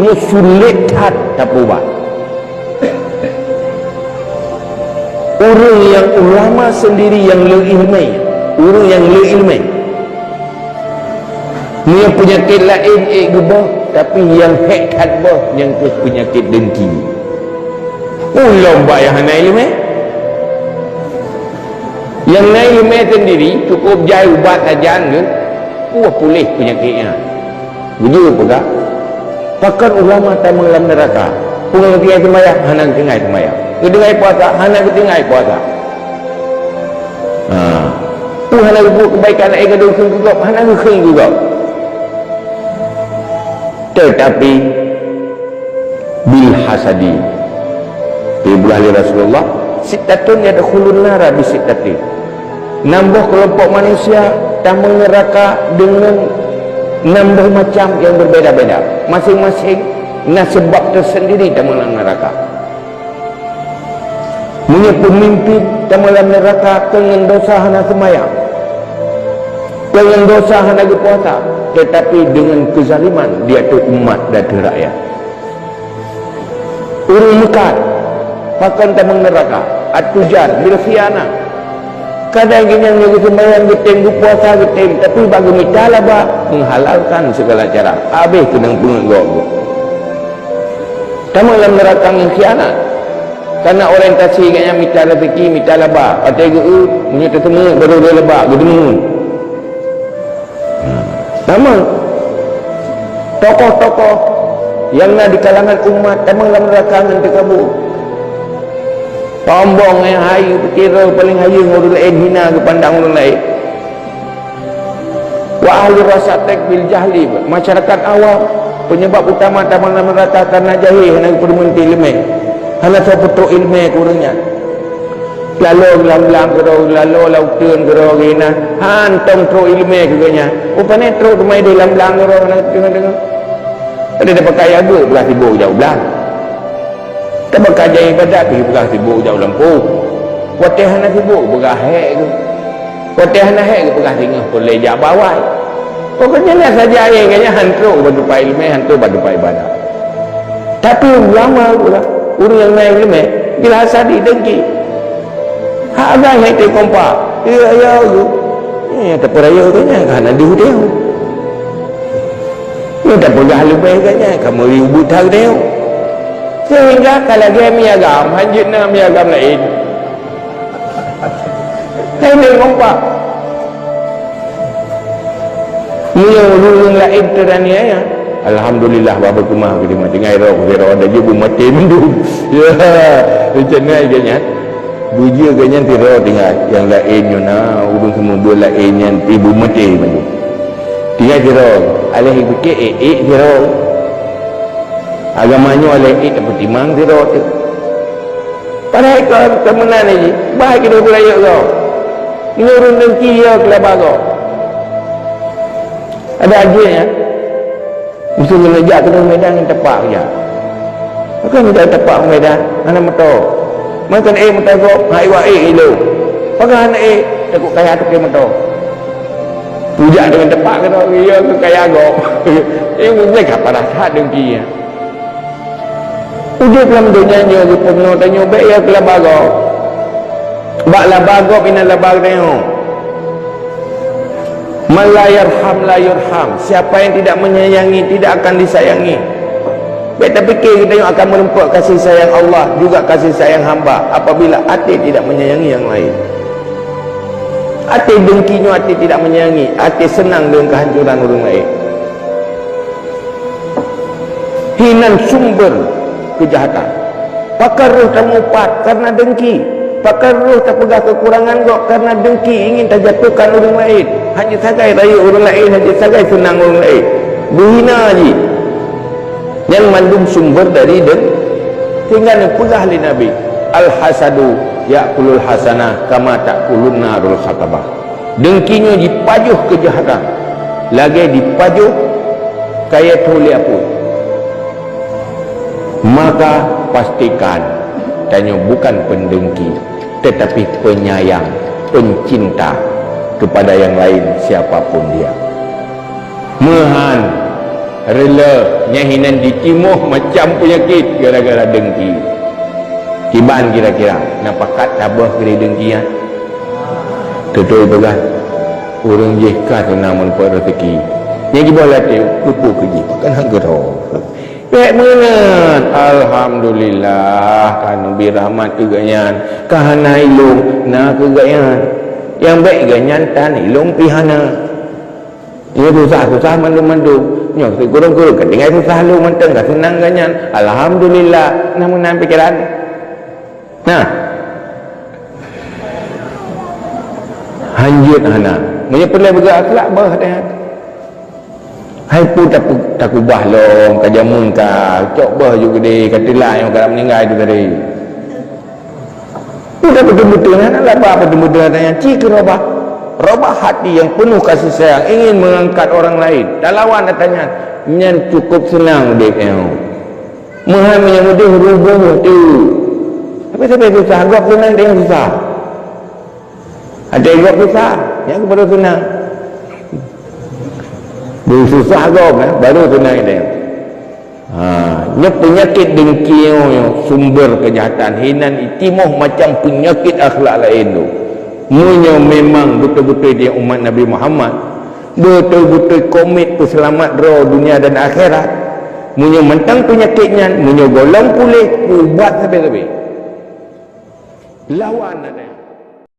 punya sulit hat tak buat. Orang yang ulama sendiri yang ilmi, orang yang ilmi, ni penyakit lain gebah, tapi yang hat bah yang tu penyakit dengki. Lomba yang hana ilmi, yang naik ilmi sendiri cukup jai ubat ajan ke, pulih penyakitnya. Begitu pula. Pakar ulama tak mengelam neraka. Pungal ketinggai semayang, hana ketinggai semayang. Ketinggai puasa, hana ketinggai puasa. Hana buat kebaikan air kedua kheng juga, hana kheng juga. Tetapi bil hasadi. Ibrahim Rasulullah, sitatun yadkhulun nara bi sitatin. Nambah kelompok manusia tambah neraka dengan nambah macam yang berbeza-beza. Masing-masing sebab tersendiri dalam neraka. Punya pemimpin dalam neraka dengan dosa hana semayang, dengan dosa hana puasa, tetapi dengan kezaliman dia tu umat dan rakyat. Urung mekat pakan dalam neraka, atujar berkhianat. Kadang yang nyuruh sembahyang getem, puasa getem, tapi bagi mitala bah menghalalkan segala cara. Habis kena pengegok. Kamu dalam neraka yang khianat. Karena orientasi kayaknya mitala rezeki, mitala bah. Kata itu, punya ketemu baru dia lebak, ketemu. Nama tokoh-tokoh yang nak di kalangan umat, kamu dalam neraka yang terkabur. Sombong yang hayu, kira paling hayu orang lain, hina ke pandang orang lain. Wa ahli rasatek bil jahli, masyarakat awam penyebab utama taman neraka karena jahil, hanya permunti ilmu, hanya seputuk ilmu kurangnya. Lalu belang-belang kerau, lalu lautan kerau gina, hantong tro ilmu keganya. Rupanya tro kemai belang-belang kerau, dengar-dengar. Ada dapat kaya ke, belah sibuk jauh belang. Tak berkajai ibadat pergi berah sibuk jauh lampu. Watih hana sibuk berah hek ke. Watih hana hek ke berah tinggal boleh jak bawai. Pokoknya lah saja air kayaknya hantu berdupa ilmu, hantu berdupa ibadat. Tapi ulama pula, orang yang naik ilmu, bila hasadi dengki. Hak agak yang itu kompak. Ya tu. Ya tak peraya kayaknya kerana dihudiau. Ya tak perah lebih kayaknya kamu ribut hal dia. Sehingga kalau dia miagam, hanjut nak miagam lain. Saya ni kompak. Ia orang lain teraniaya. Alhamdulillah bapa kumah kita mati ngai roh kita ada je mati mendung. Ya, macam ni agaknya. Buji agaknya tiro tinggal yang lainnya na urung semua bola lainnya ibu mati mendung. Tinggal tiro, alih fikir tiro. Agamanya oleh itu pertimang tiro tu. Padahal kau temenan ni, baik kita beraya kau. Ini orang dengki dia kelabah kau. Ada ajinya. Mesti mengejar ke medan yang tepat je. Bukan kita tepat medan, mana motor. Makan motor kau, hai wa itu. Pakai anak takut kaya tu ke motor. Puja dengan tepat ke tu, dia ke kaya kau. Ini kapan dah dengki ya. Udah dalam dunia ni, dia pernah tanya, baik ya kelah bagok. Baklah bagok, inalah bagok tengok. Man la yarham la yurham. Siapa yang tidak menyayangi tidak akan disayangi. Baik tak fikir kita yang akan menumpuk kasih sayang Allah juga kasih sayang hamba apabila hati tidak menyayangi yang lain. Hati dengkinya, hati tidak menyayangi, hati senang dengan kehancuran orang lain. Hinan sumber kejahatan. Pakar roh tak mupat karena dengki. Pakar roh tak pegah kekurangan kok karena dengki, ingin terjatuhkan orang lain. Hanya sagai raya orang lain, hanya sagai senang orang lain. Berhina je. Yang mandum sumber dari dengki. Tinggal yang pegah oleh Nabi. Al-hasadu ya'kulul hasanah kama ta'kulun narul khatabah. Dengkinya dipajuh kejahatan. Lagi dipajuh kaya tuli apa. Maka pastikan tanya bukan pendengki tetapi penyayang, pencinta kepada yang lain siapapun dia. Mehan rela nyahinan dicimuh macam penyakit gara-gara dengki. Kiban kira-kira nampakat tabah kira dengkian. Betul betul. Orang jika tu namun per rezeki. Yang boleh tu kupu kerja kan hang gerau. Baik mana? Alhamdulillah kan birahmat keganyan. Kahana ilung na keganyan. Yang baik ganyan tan ilung pihana. Ia susah mandu-mandu. Nyo kurung-kurung ketinggai susah lu menteng ka senang ganyan. Alhamdulillah namun nan pikiran. Nah. Hanjut hana. Punya perlu bergerak akhlak bah dah. Hai pun tak ubah long kajamun ka cok bah juga deh katilah yang kalau meninggal itu tadi. Udah betul-betul nak apa betul-betul tanya cik robah. Robah hati yang penuh kasih sayang ingin mengangkat orang lain. Tak lawan datanya nyan cukup senang dek yang. Mahal yang mudah rubah tu. Tapi susah gop senang dia susah. Ada gop susah yang kepada senang. Susah gop baru senang dia. Nya penyakit dengki sumber kejahatan hinan itimuh macam penyakit akhlak lain tu. Munyo memang betul-betul dia umat Nabi Muhammad, betul-betul komit peselamat roh dunia dan akhirat. Munyo mentang penyakitnya, munyo golong pulih ubat sampai-sampai lawan ada.